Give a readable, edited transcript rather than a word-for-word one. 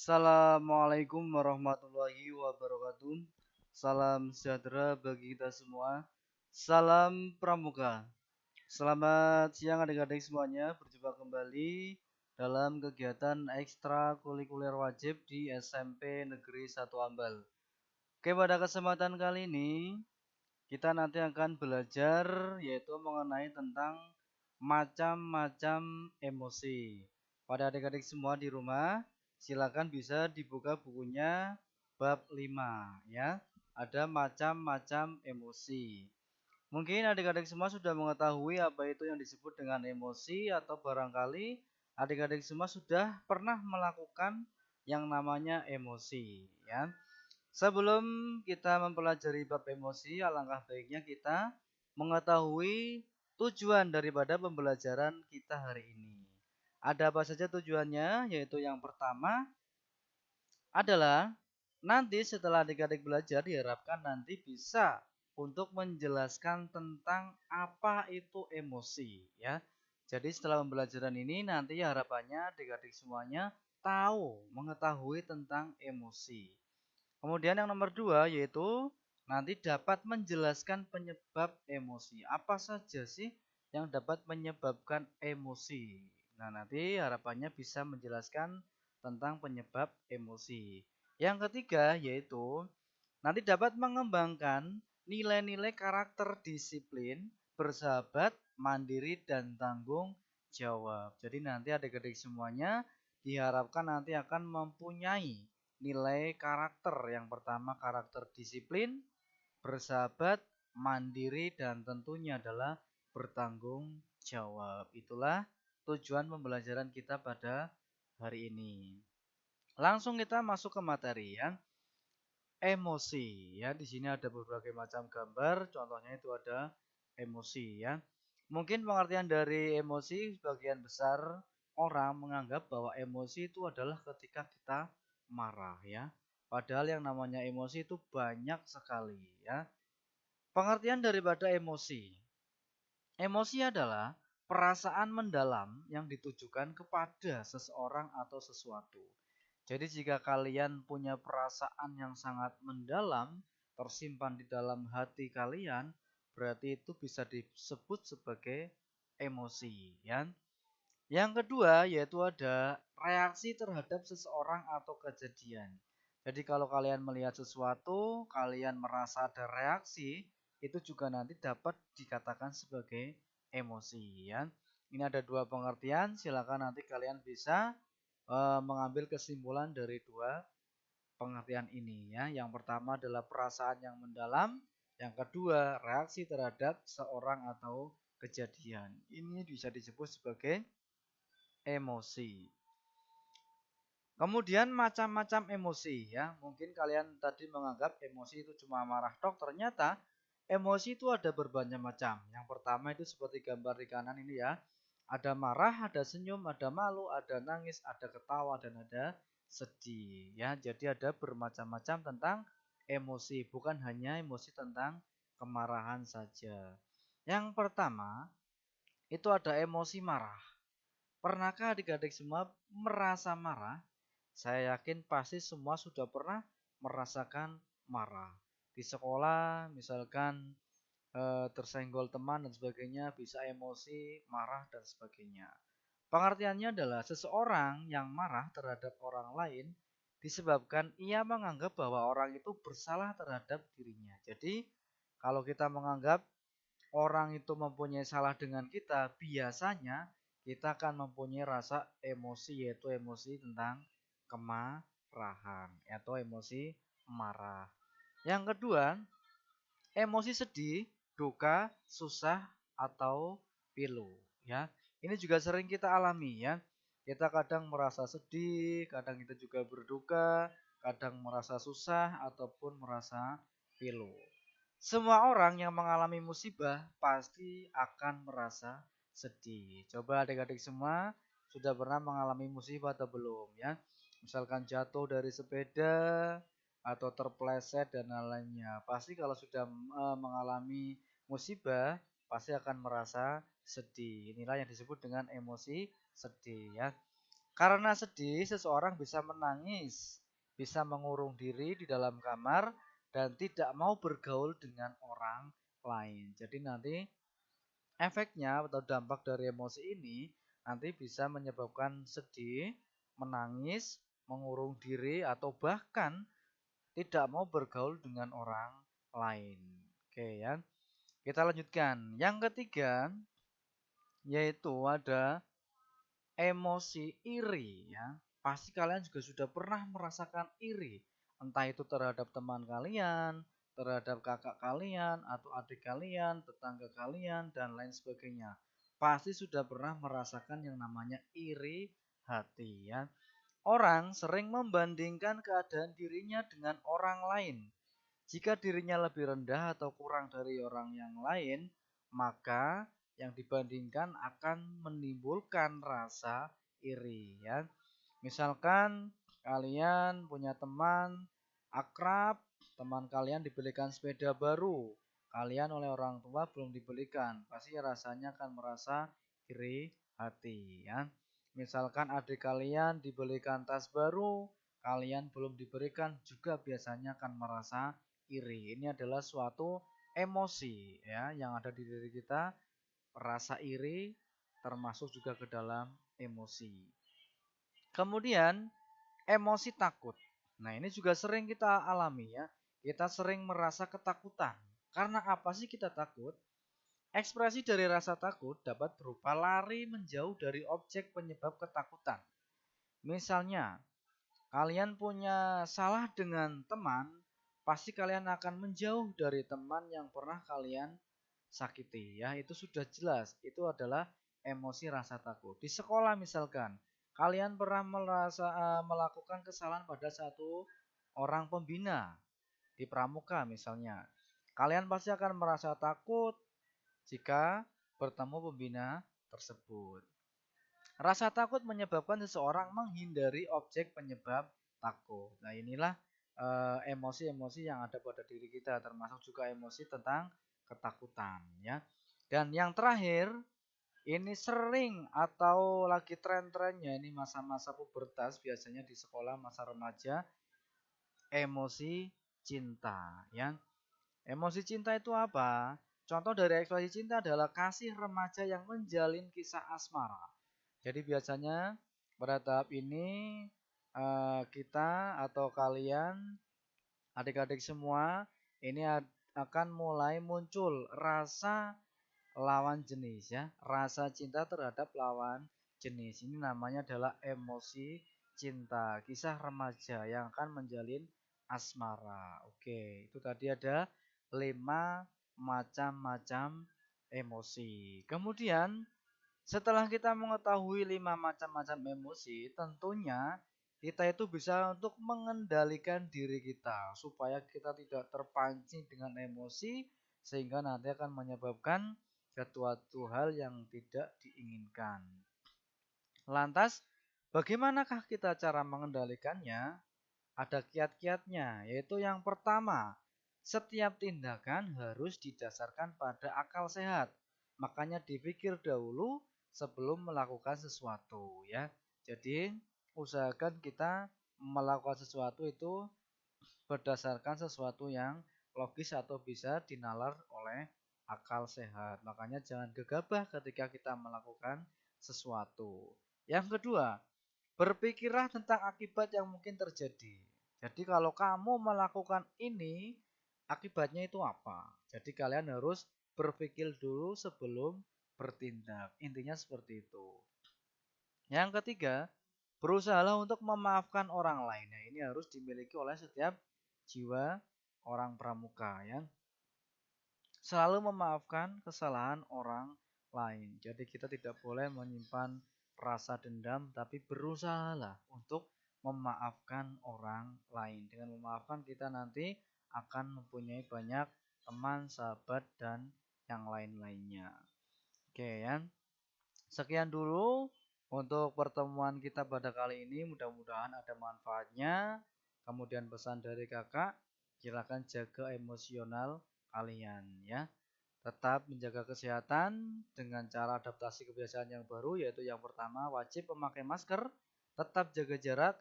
Assalamualaikum warahmatullahi wabarakatuh. Salam sejahtera bagi kita semua. Salam Pramuka. Selamat siang adik-adik semuanya. Berjumpa kembali dalam kegiatan ekstrakurikuler wajib di SMP Negeri 1 Ambal. Oke, pada kesempatan kali ini kita nanti akan belajar yaitu mengenai tentang macam-macam emosi. Pada adik-adik semua di rumah, silakan bisa dibuka bukunya bab 5 ya. Ada macam-macam emosi. Mungkin adik-adik semua sudah mengetahui apa itu yang disebut dengan emosi atau barangkali adik-adik semua sudah pernah melakukan yang namanya emosi ya. Sebelum kita mempelajari bab emosi, alangkah baiknya kita mengetahui tujuan daripada pembelajaran kita hari ini. Ada apa saja tujuannya? Yaitu yang pertama adalah nanti setelah adik-adik belajar diharapkan nanti bisa untuk menjelaskan tentang apa itu emosi ya. Jadi setelah pembelajaran ini nanti harapannya adik-adik semuanya tahu, mengetahui tentang emosi. Kemudian yang nomor dua yaitu nanti dapat menjelaskan penyebab emosi. Apa saja sih yang dapat menyebabkan emosi? Nah, nanti harapannya bisa menjelaskan tentang penyebab emosi. Yang ketiga yaitu nanti dapat mengembangkan nilai-nilai karakter disiplin, bersahabat, mandiri, dan tanggung jawab. Jadi nanti adik-adik semuanya diharapkan nanti akan mempunyai nilai karakter. Yang pertama karakter disiplin, bersahabat, mandiri, dan tentunya adalah bertanggung jawab. Itulah tujuan pembelajaran kita pada hari ini. Langsung kita masuk ke materi ya. Emosi ya, di sini ada berbagai macam gambar, contohnya itu ada emosi ya. Mungkin pengertian dari emosi sebagian besar orang menganggap bahwa emosi itu adalah ketika kita marah ya. Padahal yang namanya emosi itu banyak sekali ya. Pengertian daripada emosi. Emosi adalah perasaan mendalam yang ditujukan kepada seseorang atau sesuatu. Jadi jika kalian punya perasaan yang sangat mendalam, tersimpan di dalam hati kalian, berarti itu bisa disebut sebagai emosi ya. Yang kedua yaitu ada reaksi terhadap seseorang atau kejadian. Jadi kalau kalian melihat sesuatu, kalian merasa ada reaksi, itu juga nanti dapat dikatakan sebagai emosi ya. Ini ada dua pengertian, silakan nanti kalian bisa mengambil kesimpulan dari dua pengertian ini ya. Yang pertama adalah perasaan yang mendalam, yang kedua reaksi terhadap seorang atau kejadian. Ini bisa disebut sebagai emosi. Kemudian macam-macam emosi ya. Mungkin kalian tadi menganggap emosi itu cuma marah tok, ternyata emosi itu ada berbagai macam. Yang pertama itu seperti gambar di kanan ini ya. Ada marah, ada senyum, ada malu, ada nangis, ada ketawa, dan ada sedih ya. Jadi ada bermacam-macam tentang emosi, bukan hanya emosi tentang kemarahan saja. Yang pertama itu ada emosi marah. Pernahkah adik-adik semua merasa marah? Saya yakin pasti semua sudah pernah merasakan marah. Di sekolah misalkan tersenggol teman dan sebagainya, bisa emosi, marah dan sebagainya. Pengertiannya adalah seseorang yang marah terhadap orang lain disebabkan ia menganggap bahwa orang itu bersalah terhadap dirinya. Jadi kalau kita menganggap orang itu mempunyai salah dengan kita, biasanya kita akan mempunyai rasa emosi, yaitu emosi tentang kemarahan atau emosi marah. Yang kedua, emosi sedih, duka, susah, atau pilu ya. Ini juga sering kita alami ya. Kita kadang merasa sedih, kadang kita juga berduka, kadang merasa susah ataupun merasa pilu. Semua orang yang mengalami musibah pasti akan merasa sedih. Coba adik-adik semua sudah pernah mengalami musibah atau belum ya? Misalkan jatuh dari sepeda atau terpleset dan lainnya. Pasti kalau sudah mengalami musibah pasti akan merasa sedih. Inilah yang disebut dengan emosi sedih ya. Karena sedih, seseorang bisa menangis, bisa mengurung diri di dalam kamar, dan tidak mau bergaul dengan orang lain. Jadi nanti efeknya atau dampak dari emosi ini nanti bisa menyebabkan sedih, menangis, mengurung diri, atau bahkan tidak mau bergaul dengan orang lain. Oke ya, kita lanjutkan. Yang ketiga, yaitu ada emosi iri ya. Pasti kalian juga sudah pernah merasakan iri. Entah itu terhadap teman kalian, terhadap kakak kalian, atau adik kalian, tetangga kalian, dan lain sebagainya. Pasti sudah pernah merasakan yang namanya iri hati ya. Orang sering membandingkan keadaan dirinya dengan orang lain. Jika dirinya lebih rendah atau kurang dari orang yang lain, maka yang dibandingkan akan menimbulkan rasa iri ya. Misalkan kalian punya teman akrab, teman kalian dibelikan sepeda baru, kalian oleh orang tua belum dibelikan, pasti rasanya akan merasa iri hati ya. Misalkan adik kalian dibelikan tas baru, kalian belum diberikan, juga biasanya akan merasa iri. Ini adalah suatu emosi ya yang ada di diri kita, rasa iri termasuk juga ke dalam emosi. Kemudian emosi takut. Nah, ini juga sering kita alami ya. Kita sering merasa ketakutan. Karena apa sih kita takut? Ekspresi dari rasa takut dapat berupa lari menjauh dari objek penyebab ketakutan. Misalnya, kalian punya salah dengan teman, pasti kalian akan menjauh dari teman yang pernah kalian sakiti ya. Itu sudah jelas, itu adalah emosi rasa takut. Di sekolah misalkan, kalian pernah melakukan kesalahan pada satu orang pembina di pramuka misalnya. Kalian pasti akan merasa takut jika bertemu pembina tersebut. Rasa takut menyebabkan seseorang menghindari objek penyebab takut. Nah, inilah emosi-emosi yang ada pada diri kita, termasuk juga emosi tentang ketakutan ya. Dan yang terakhir, ini sering atau lagi tren-trennya ini masa-masa pubertas, biasanya di sekolah masa remaja, emosi cinta ya. Emosi cinta itu apa? Contoh dari ekspresi cinta adalah kasih remaja yang menjalin kisah asmara. Jadi biasanya pada tahap ini kita atau kalian adik-adik semua ini akan mulai muncul rasa lawan jenis ya, rasa cinta terhadap lawan jenis. Ini namanya adalah emosi cinta, kisah remaja yang akan menjalin asmara. Oke, itu tadi ada 5 macam-macam emosi. Kemudian setelah kita mengetahui 5 macam-macam emosi, tentunya kita itu bisa untuk mengendalikan diri kita supaya kita tidak terpancing dengan emosi sehingga nanti akan menyebabkan suatu hal yang tidak diinginkan. Lantas, bagaimanakah kita cara mengendalikannya? Ada kiat-kiatnya, yaitu yang pertama, setiap tindakan harus didasarkan pada akal sehat. Makanya dipikir dahulu sebelum melakukan sesuatu ya. Jadi, usahakan kita melakukan sesuatu itu berdasarkan sesuatu yang logis atau bisa dinalar oleh akal sehat. Makanya jangan gegabah ketika kita melakukan sesuatu. Yang kedua, berpikirlah tentang akibat yang mungkin terjadi. Jadi kalau kamu melakukan ini, akibatnya itu apa? Jadi kalian harus berpikir dulu sebelum bertindak. Intinya seperti itu. Yang ketiga, berusahalah untuk memaafkan orang lain. Nah, ini harus dimiliki oleh setiap jiwa orang pramuka ya. Selalu memaafkan kesalahan orang lain. Jadi kita tidak boleh menyimpan rasa dendam, tapi berusahalah untuk memaafkan orang lain. Dengan memaafkan kita nanti akan mempunyai banyak teman, sahabat, dan yang lain-lainnya. Oke ya. Sekian dulu untuk pertemuan kita pada kali ini. Mudah-mudahan ada manfaatnya. Kemudian pesan dari kakak, silakan jaga emosional kalian ya. Tetap menjaga kesehatan dengan cara adaptasi kebiasaan yang baru, yaitu yang pertama wajib memakai masker, tetap jaga jarak,